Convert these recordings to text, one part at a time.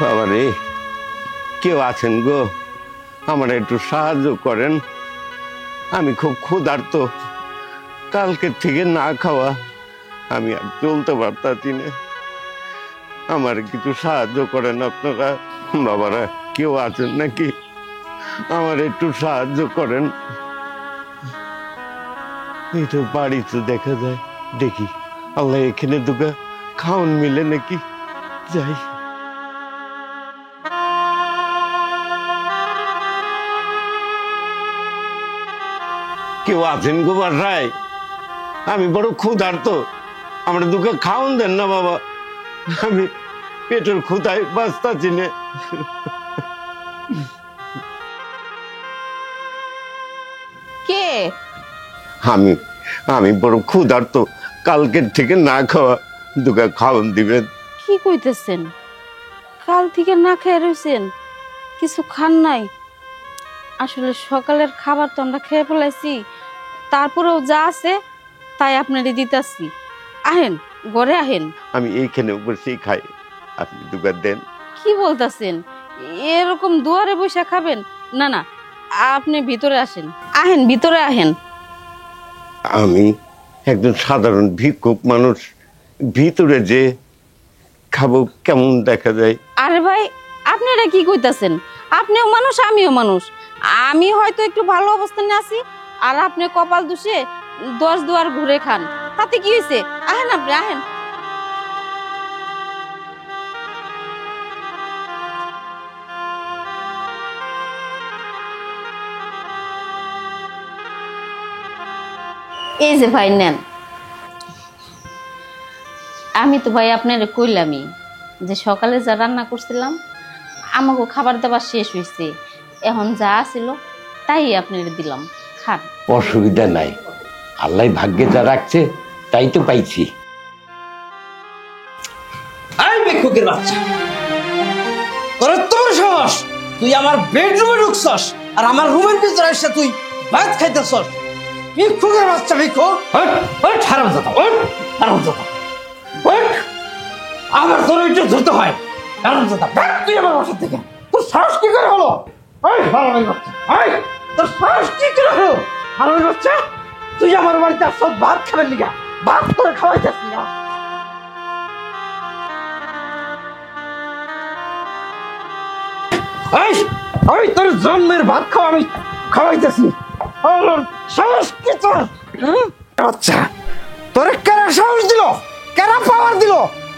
বাবা রে, কেউ আছেন গো? আমার একটু সাহায্য করেন। আমি খুব ক্ষুধার্ত, কালকের থেকে না খাওয়া, আমি আর চলতে পারতাছি না। আমার কিছু সাহায্য করেন আপনারা। বাবারা কেউ আছেন নাকি? আমার একটু সাহায্য করেন। এটা বাড়িতে দেখা যায়, দেখি আল্লাহ এখানে দুগা খাওন মিলে নাকি। যাই। কেউ আছেন গো বাসায়? আমি বড় ক্ষুধার্ত, আমরা দুকে খাওন দেন না বাবা, আমি পেটের ক্ষুধায় বাঁচতাছি না। কে? আমি আমি বড় ক্ষুধার্ত, কালকের থেকে না খাওয়া, দুকে খাওন দিবেন। কি কইতেছেন? কাল থেকে না খেয়ে রয়েছেন, কিছু খান নাই? আসলে সকালের খাবার তো আমরা খেয়ে ফেলাইছি, তারপরেও যা আছে তাই আপনারে দিতাছি। আহেন, ঘরে আহেন। আমি এইখানে বসেই খাই, আপনি দুকা দেন। কি বলতাছেন? এরকম দুয়ারে বসে খাবেন? না না, আপনি ভিতরে আসেন। আহেন, ভিতরে আহেন। আমি একজন সাধারণ ভিক্ষুক মানুষ, ভিতরে যে খাবো কেমন দেখা যায়। আরে ভাই, আপনারা কি কইতাছেন? আপনিও মানুষ, আমিও মানুষ। আমি হয়তো একটু ভালো অবস্থানে আছি, আর আপনি কপাল দোষে 10 দুয়ার ঘুরে খান, তাতে কি হয়েছে? আহেন, আপনি আহেন। এই যে ভাই নেন। আমি তো ভাই আপনারে কইলামই যে সকালে যা রান্না করছিলাম আমাকে খাবার দাবার শেষ হয়েছে, এখন যা ছিল তাই আপনারে দিলাম, খান। অসুবিধা নাই, আল্লাহ ভাগ্যে যা রাখছে তাই তো পাইছি। আই ভিক্ষুকের বাচ্চা, তোর তোর সাহস, তুই আমার বেডরুমে ঢুকছস আর আমার রুমের ভিতরে এসে তুই ভাত খাইতেছস? ভিক্ষুকের বাচ্চা, ভিক্ষুক! ওই হারামজাদা, ওই হারামজাদা, ওই! আমার তোর একটু ধরতে হয়। হারামজাদা, ভাগ তুই আমার বাসা থেকে। তোর সাহস কি করে হলো? ওই হারামের বাচ্চা, ওই! তোর সাহস কি করে হলো? হারামের বাচ্চা, তুই আমার বাড়িতে আসছ ভাত খাবেন লিগা, ভাত করে খাওয়াইতেছিস না। ওই তোর জন্মের ভাত খাওয়া আমি খাওয়াইতেছি। সাহস কি তোর? আচ্ছা, তোর কেনা সাহস দিল, কেনা পাওয়ার দিল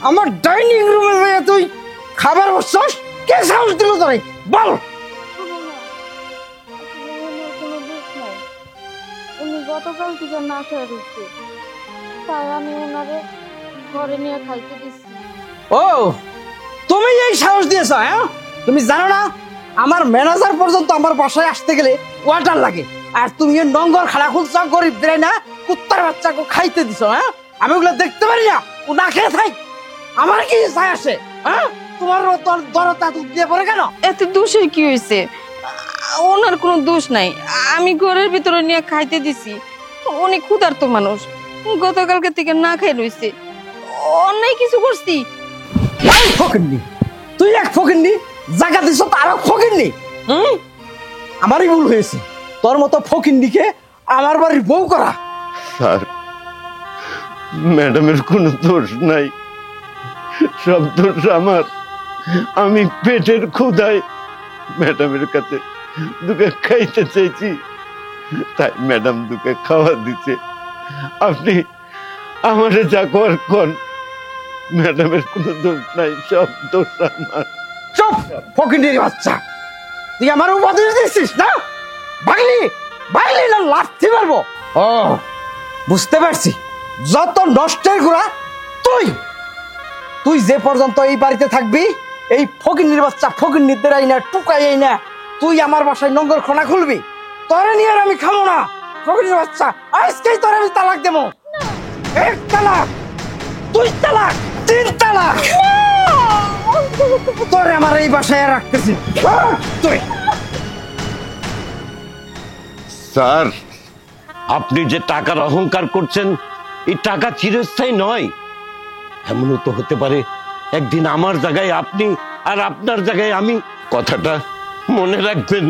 আমার ডাইনিং রুমে যেয়ে তুই খাবার বসছস? কে সাহস দিল তোরে? বল। উনি গতকাল থেকে না খেয়ে রয়েছে, তাই আমি ওনারে ঘরে নিয়ে খাইতে দিচ্ছি। ও, তুমি এই সাহস দিয়েছ? হ্যাঁ, তুমি জানো না আমার ম্যানেজার পর্যন্ত আমার বাসায় আসতে গেলে ওয়াটার লাগে, আর তুমি নঙ্গর খাড়া খুলছ গরিবদের না কুত্তার বাচ্চাকে খাইতে দিছ? হ্যাঁ, আমি ওগুলো দেখতে পারি না, ও না খেয়ে থাক, আমার কি চাই আসে? হ্যাঁ, তোমার দরতা দুধ দিয়ে পড়ে কেন? এতে দোষের কি হয়েছে? ওনার কোনো দোষ নাই, আমি ঘরের ভিতরে নিয়ে খাইতে দিছি। উনি ক্ষুধার্ত মানুষ, গতকালকে থেকে না খেয়ে রয়েছে। অন্যায় কিছু করছি? ফকিন্নি, তুই এক ফকিন্নি, জায়গা দিছ তার ফকিন্নি। আমারই ভুল হয়েছে তোর মতো ফকিন্নিকে আমার বাড়ির বউ করা। স্যার, ম্যাডামের কোনো দোষ নাই, সব দোষ আমার। আমি পেটের ক্ষুধায় ম্যাডামের কাছে দুকে খাইতে চাইছি, তাই ম্যাডাম দুকে খাওয়া দিচ্ছে। আপনি আমারে যা কর কোন, ম্যাডামের কোনো দোষ নাই, সব দোষ আমার। চুপ ফকিন্নির বাচ্চা, তুই আমার উপাধি দিচ্ছিস না? ভাগলি ভাগলি না লাথি মারবো? ও, বুঝতে পারছি, যত নষ্টের গোড়া তুই। তুই যে পর্যন্ত এই বাড়িতে থাকবি, এই ফকিন্নির বাচ্চা ফকিন্নিদের আইনা টুকাই আইনা তুই আমার বাসায় নোংর খোনা খুলবি, তোরে নিয়ে আর আমি খাবো না। ফকিন্নির বাচ্চা, আজকেই তোরে আমি তালাক দেবো। 1 তালাক, 2 তালাক, 3 তালাক, তোরে আমার এই বাসায় রাখতেছি তুই। স্যার, আপনি যে টাকার অহংকার করছেন, এই টাকা চিরস্থায়ী নয়। এমনও তো হতে পারে একদিন আমার জায়গায় আপনি আর আপনার জায়গায় আমি। কথাটা মনে রাখবেন,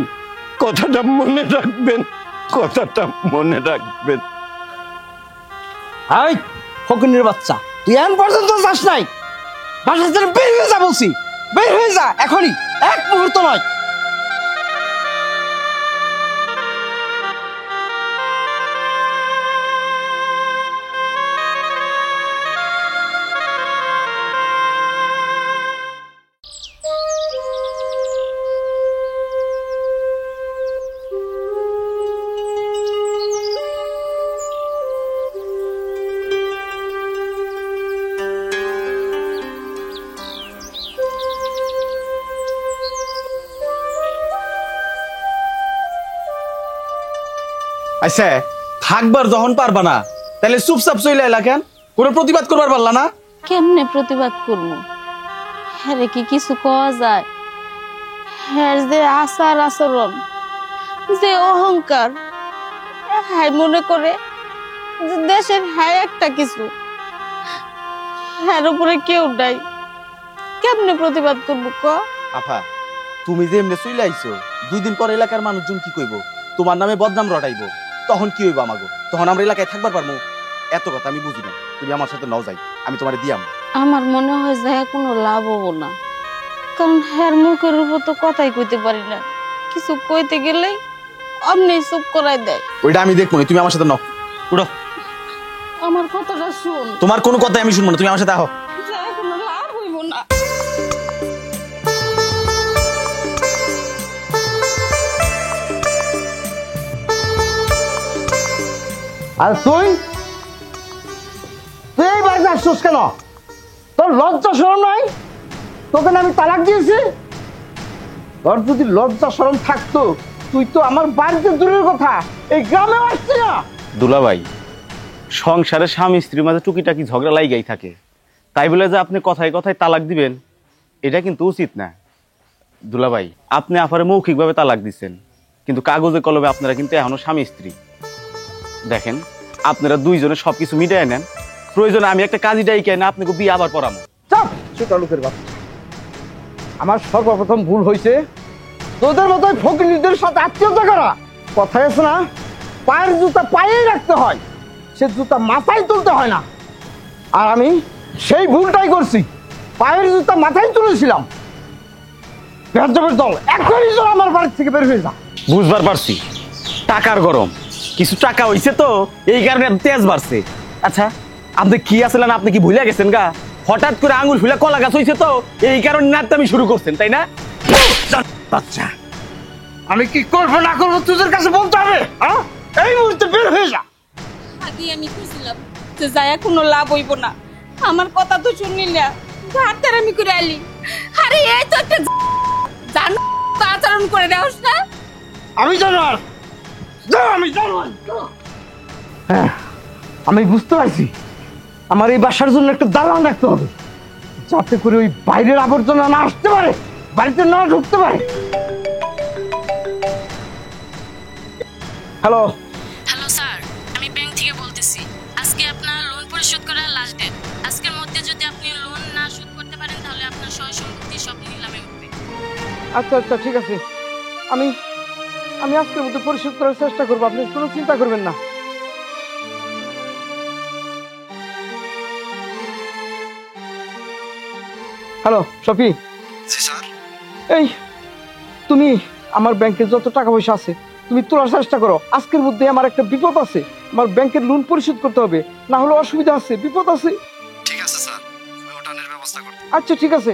কথাটা মনে রাখবেন, কথাটা মনে রাখবেন। হাই ফকিনের বাচ্চা, তুই এখন পর্যন্ত যাস নাই, বাসা থেকে বের হয়ে যা বলছি, বের হয়ে যা এখনই, এক মুহূর্ত নয়। আচ্ছা, থাকবার যখন পারবা না তাহলে চুপচাপ চলে এলা কেন? কোনো প্রতিবাদ করবার পারলা না? কেমনে প্রতিবাদ করবো? হ্যাঁ কি কিছু কওয়া যায়? হ্যাঁ যে আচার আচরণ, যে অহংকার, হ্যাঁ মনে করে যে দেশের হ্যাঁ একটা কিছু, হ্যাঁ উপরে কেউ নাই, কেমনে প্রতিবাদ করবো ক? আফা, তুমি যে এমনি চলে আইছো, 2 দিন পর এলাকার মানুষজন কি কইব? তোমার নামে বদনাম রটাইবো, তখন কি হইব আমাগো? তখন আমরা এলাকায় থাকবার পারবো? এত কথা আমি বুঝি না, তুমি আমার সাথে নাও যাই, আমি তোমারে দিয়াম। আমার মনে হয় যে কোনো লাভ হবো না, কারণ হ্যার মুখের উপর তো কথাই কইতে পারি না, কিছু কইতে গেলেই অমনি চুপ করাই দেয়। ওইটা আমি দেখবো না, তুমি আমার সাথে নাও, উঠো। আমার কথাটা শুন। তোমার কোনো কথাই আমি শুনবো না, তুমি আমার সাথে আহো। যে কোনো লাভ হইব না। আর তুই তুই এই বাড়িতে আসছিস কেন? তোর লজ্জা শরম নাই? তোকে না আমি তালাক দিয়েছি? তোর যদি লজ্জা শরম থাকতো তুই তো আমার বাড়িতে দূরের কথা এই গ্রামে আসছি না। দুলাভাই, সংসারে স্বামী স্ত্রীর মাঝে টুকিটাকি ঝগড়া লাগাই থাকে, তাই বলে যে আপনি কথায় কথায় তালাক দিবেন এটা কিন্তু উচিত না। দুলাভাই, আপনি আফারে মৌখিকভাবে তালাক দিচ্ছেন, কিন্তু কাগজে কলমে আপনারা কিন্তু এখনো স্বামী স্ত্রী। দেখেন, আপনারা দুইজনে সবকিছু মিটাই নেন, প্রয়োজনে আমি একটা কাজী ডাইকে না আপনাকে বিয়ে আবার পড়াবো। চাপ, ছোটা লোকের বাচ্চা। আমার সর্বপ্রথম ভুল হয়েছে তোদের মতোই ফকিরদের সাথে আত্মীয়তা করা। কথায় আছে না, পায়ের জুতা পায়েই রাখতে হয়, সে জুতা মাথায় তুলতে হয় না। আর আমি সেই ভুলটাই করছি, পায়ের জুতা মাথায় তুলেছিলাম। বেয়াদবের দল, এখনই চল আমার বাড়ি থেকে বের হয়ে যা। বুঝবার পারছি, টাকার গরম, কিছু টাকা হইছে তো এই কারণে তেজ বাড়ছে। আচ্ছা, আপনি কি আসলেন, আপনি কি ভুলে গেছেন গা? হঠাৎ করে আঙুল ফুলে কলা গাছ হইছে তো এই কারণে নাট্যামি শুরু করছেন, তাই না? বাচ্চা, আমি কি করবো না করবো তোদের কাছে বলতে হবে? হ্যাঁ, এই মুহূর্তে বের হয়ে যা। আগে আমি খুঁজলাম যে যায় কোনো লাভ হইব না, আমার কথা তো শুনলি না, হাতের আমি করে আলি। আরে এই তো একটা জানো আচরণ করে দেওস না। আমি জানোয়ার, আমি জানোয়ার। হ্যাঁ, আমি বুঝতে পারছি আমার এই বাসার জন্য একটা দালান রাখতে হবে, যাতে করে ওই বাইরের আবর্জনা না আসতে পারে, বাড়িতে না ঢুকতে পারে। হ্যালো হ্যালো স্যার, আমি ব্যাংক থেকে বলতেছি। আজকে আপনার লোন পরিশোধ করার লাস্ট ডেট। আজকের মধ্যে যদি আপনি লোন না শোধ করতে পারেন তাহলে আপনার সয় সম্পত্তি সব নিলামে উঠবে। আচ্ছা আচ্ছা, ঠিক আছে, আমি আমি আজকের মধ্যে পরিশোধ করার চেষ্টা করবো, আপনি কোনো চিন্তা করবেন না। হ্যালো শফি। এই তুমি আমার ব্যাংকে যত টাকা পয়সা আছে তুমি তোলার চেষ্টা করো, আজকের মধ্যে আমার একটা বিপদ আছে, আমার ব্যাংকের লোন পরিশোধ করতে হবে, না হলে অসুবিধা আছে, বিপদ আছে। ঠিক আছে স্যার, আমি ওটানের ব্যবস্থা করব। আচ্ছা ঠিক আছে।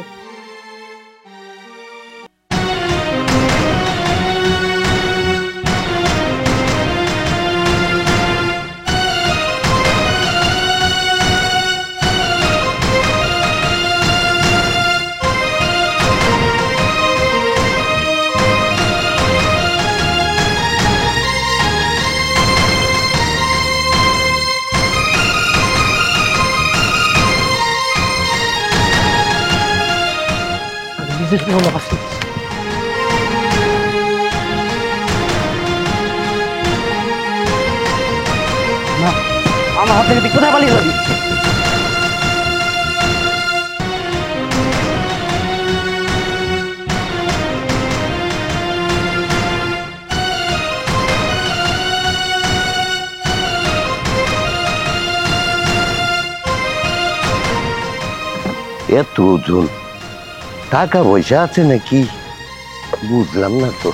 বিশেষ কোনো আছে না, আমার হাত থেকে কোথায় পালিয়ে যাবি? এত ওজন, টাকা পয়সা আছে নাকি বুঝলাম না তো।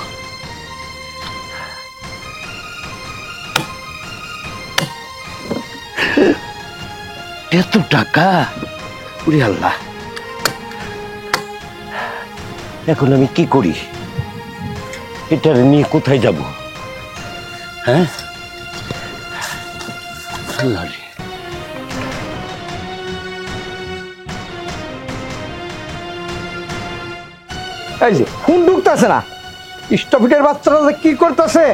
এত টাকা, ওরে আল্লাহ, এখন আমি কি করি? এটা নিয়ে কোথায় যাব? হ্যাঁ, আল্লাহ রে। এই যে ফোন ঢুকতেছে না, স্টপিটের বাচ্চারা যে কি করতেছে,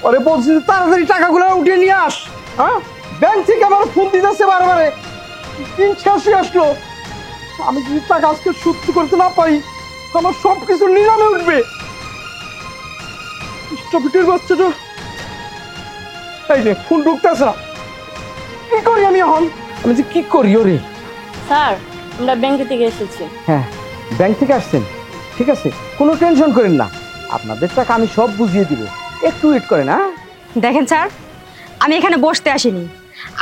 ওরে বলছি যে তাড়াতাড়ি টাকাগুলো উঠিয়ে নিয়ে আস। হ্যাঁ, ব্যাংক থেকে আবার ফোন দিতেছে বারবারে, দিন শেষে আসলো। আমি যদি টাকা আজকে সুদ করতে না পারি, আমার সব কিছু নিলামে উঠবে। স্টপিটের বাচ্চাটা, এই যে ফোন ঢুকতেছে না, কি করি আমি এখন? আমি যে কি করি ওরে? স্যার, আমরা ব্যাংকে থেকে এসেছি। হ্যাঁ, ব্যাংক থেকে আসছেন, ঠিক আছে, কোনো টেনশন করেন না, আপনাদের টাকা আমি সব বুঝিয়ে দিব, একটু ওয়েট করেন। হ্যাঁ, দেখেন স্যার, আমি এখানে বসতে আসিনি,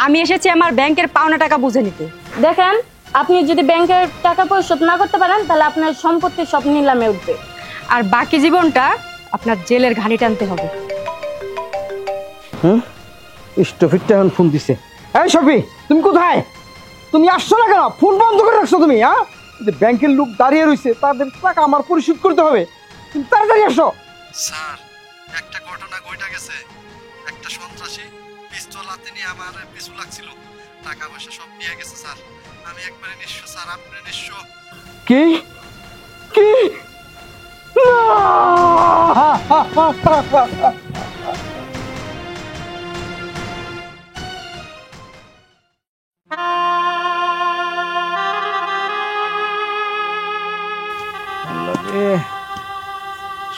আমি এসেছি আমার ব্যাংকের পাওনা টাকা বুঝে নিতে। দেখেন, আপনি যদি ব্যাংকের টাকা পরিশোধ না করতে পারেন তাহলে আপনার সম্পত্তি সব নিলামে উঠবে। আর বাকি জীবনটা আপনার জেলের ঘানি টানতে হবে। স্টপিটটা এখন ফোন দিছে। এই শফি, তুমি কোথায়? তুমি আসছো না কেন? ফোন বন্ধ করে রাখছো তুমি। হ্যাঁ, যে ব্যাংকের লোক দাঁড়িয়ে রয়েছে, তাদের টাকা আমার পরিশোধ করতে হবে, তুমি তাড়াতাড়ি আসো। স্যার, একটা ঘটনা ঘটে গেছে। একটা সন্ত্রাসী পিস্তল হাতে নিয়ে আমার পিছু লাগছিল, টাকা পয়সা সব নিয়ে গেছে স্যার। আমি একবারে নিঃস্ব স্যার, আপনি নিঃস্ব। কি কি?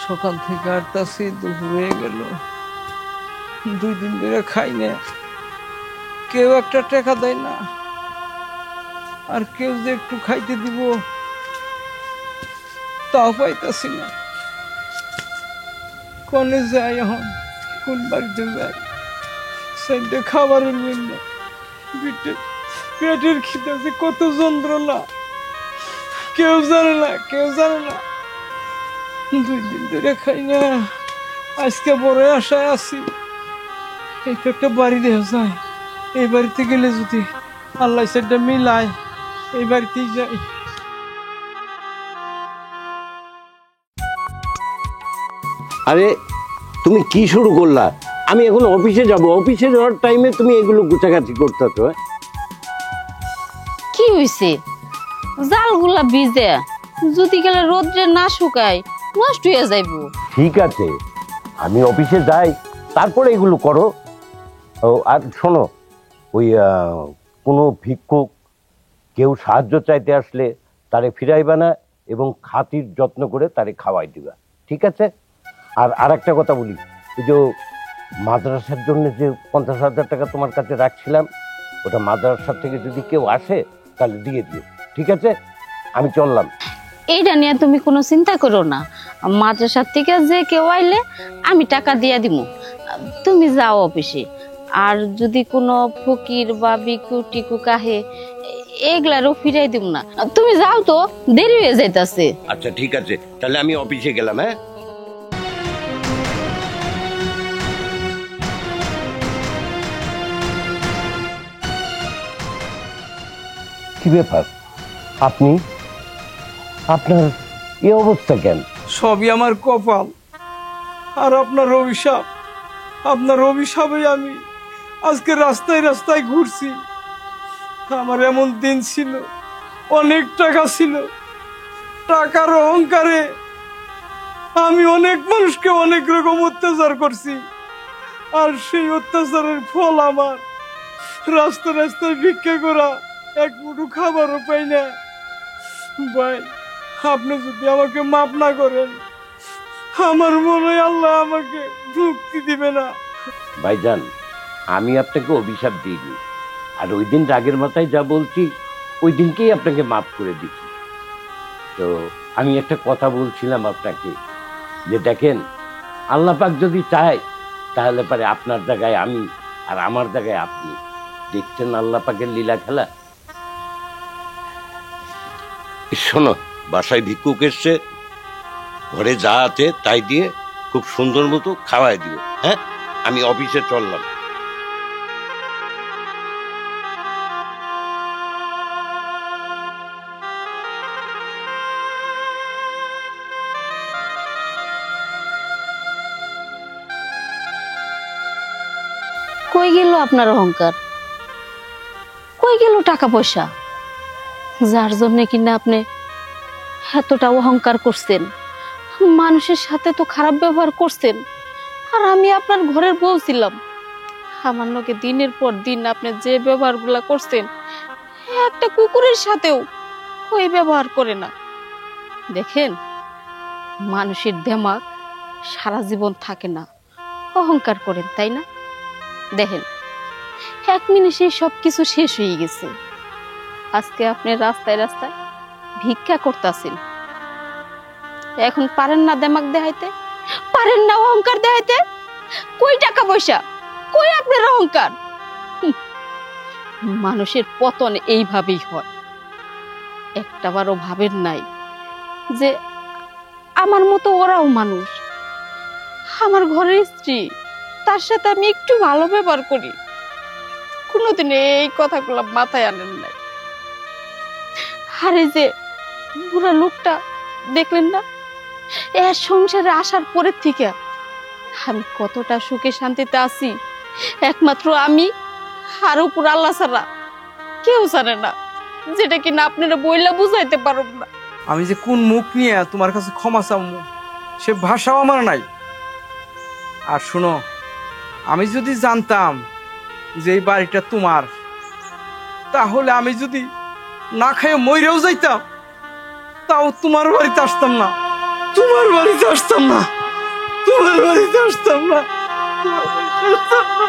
সকাল থেকে আটটাছি, দুপুর হয়ে গেল, 2 দিন ধরে খাই না, কেউ একটা টাকা দেয় না, আর কেউ যে একটু খাইতে দিব তাও পাইতাছি না। কোনে যাই এখন, কোন বাড়িতে যাই? সাইডে খাবারের জন্য পেটের খিদে আছে, কত যন্ত্রণা, কেউ জানে না, কেউ জানে না। 2 দিন ধরে খাই না, আজকে বড় আশায় আছি, এই তো একটা বাড়ি দেওয়া যায়, এই বাড়িতে গেলে যদি আল্লাহ সেটা মিলায়, এই বাড়িতেই যাই। আরে তুমি কি শুরু করলা? আমি এখন অফিসে যাব, অফিসে যাওয়ার টাইমে তুমি এগুলো গুছাগাছি করতেছো? কি হইছে? জালগুলা ভিজে, যদি গেলে রোদ্রে না শুকায় নষ্ট হয়ে যাইব। ঠিক আছে, আমি অফিসে যাই, তারপরে এগুলো করো। ও আর শোনো, ওই কোনো ভিক্ষুক কেউ সাহায্য চাইতে আসলে তারে ফিরাইবা না, এবং খাতির যত্ন করে তারে খাওয়াই দিবা, ঠিক আছে? আর আরেকটা কথা বলি, ওই যে মাদ্রাসার জন্য যে 50,000 টাকা তোমার কাছে রাখছিলাম, ওটা মাদ্রাসার থেকে যদি কেউ আসে তাহলে দিয়ে দিও, ঠিক আছে? আমি চললাম। এইটা নিয়ে তুমি কোনো চিন্তা করো না, মাদ্রাসার থেকে যে কেউ আইলে আমি টাকা দিয়া দিব, তুমি যাও অফিসে। আর যদি কোনো ফকির বা ভিক্ষু টিকু কাহে, এগুলারও ফিরাই দিব না, তুমি যাও তো, দেরি হয়ে যাইতাছে। আচ্ছা ঠিক আছে, তাহলে আমি অফিসে গেলাম। হ্যাঁ, কি ব্যাপার? আপনি, আপনার এই অবস্থা কেন? সবই আমার কপাল আর আপনার অভিশাপ। আপনার অভিশাপে আমি আজকে রাস্তায় রাস্তায় ঘুরছি। আমার এমন দিন ছিল, অনেক টাকা ছিল, টাকার অহংকারে আমি অনেক মানুষকে অনেক রকম অত্যাচার করছি, আর সেই অত্যাচারের ফল আমার রাস্তা রাস্তায় ভিক্ষা করা, এক মুঠো খাবারও পাই না। ভাই, আপনি যদি আমাকে মাফ না করেন, আমার মনে হয় আল্লাহ আমাকে মুক্তি দিবে না। ভাইজান, আমি আপনাকে অভিশাপ দিইনি, আর ওই দিন রাগের মাথায় যা বলছি ওই দিনকেই আপনাকে মাফ করে দিচ্ছি। তো আমি একটা কথা বলছিলাম আপনাকে, যে দেখেন, আল্লাহ পাক যদি চায় তাহলে পারে আপনার জায়গায় আমি আর আমার জায়গায় আপনি। দেখছেন আল্লাহ পাকের লীলা খেলা। শোনো, বাসায় ভিক্ষুক এসছে, ঘরে যা আছে তাই দিয়ে খুব সুন্দর মতো খাওয়াই দিব। হ্যাঁ, আমি অফিসে চললাম। কই গেল আপনার অহংকার? কই গেল টাকা পয়সা, যার জন্য কিনা আপনি এতটা অহংকার করছেন? মানুষের সাথে তো খারাপ ব্যবহার করছেন। আর আমি আপনার ঘরের বউ ছিলাম, আমার লোকে দিনের পর দিন আপনি যে ব্যবহারগুলা করছেন, একটা কুকুরের সাথেও ওই ব্যবহার করে না। দেখেন, মানুষের দেমাগ সারা জীবন থাকে না, অহংকার করেন তাই না? দেখেন, 1 মিনিটে সব কিছু শেষ হয়ে গেছে। আজকে আপনি রাস্তায় রাস্তায় ভিক্ষা করতেছেন, এখন পারেন না দেমাগ দেখাইতে, পারেন না অহংকার দেখাইতে? কই টাকা পয়সা, কই আপনার অহংকার? মানুষের পতন এইভাবেই হয়। একটাবারও ভাবেন নাই যে আমার মতো ওরাও মানুষ, আমার ঘরের স্ত্রী, তার সাথে আমি একটু ভালো ব্যবহার করি? কোনোদিন এই কথাগুলো মাথায় আনেন নাই। আরে যে বুড়া লোকটা দেখলেন না, এর সংসারে আসার পরের থেকে আমি কতটা সুখে শান্তিতে আছি, একমাত্র আমি আর উপর আল্লাহ ছাড়া কেউ জানে না, যেটা কিনা আপনারা বইলা বুঝাইতে পারব না। আমি যে কোন মুখ নিয়ে তোমার কাছে ক্ষমা চাবো সে ভাষাও আমার নাই। আর শুনো, আমি যদি জানতাম যে এই বাড়িটা তোমার, তাহলে আমি যদি না খেয়ে মইরেও যাইতাম, তাও তোমার বাড়িতে আসতাম না, তোমার বাড়িতে আসতাম না, তোমার বাড়িতে আসতাম না, তোমার বাড়িতে আসতাম না।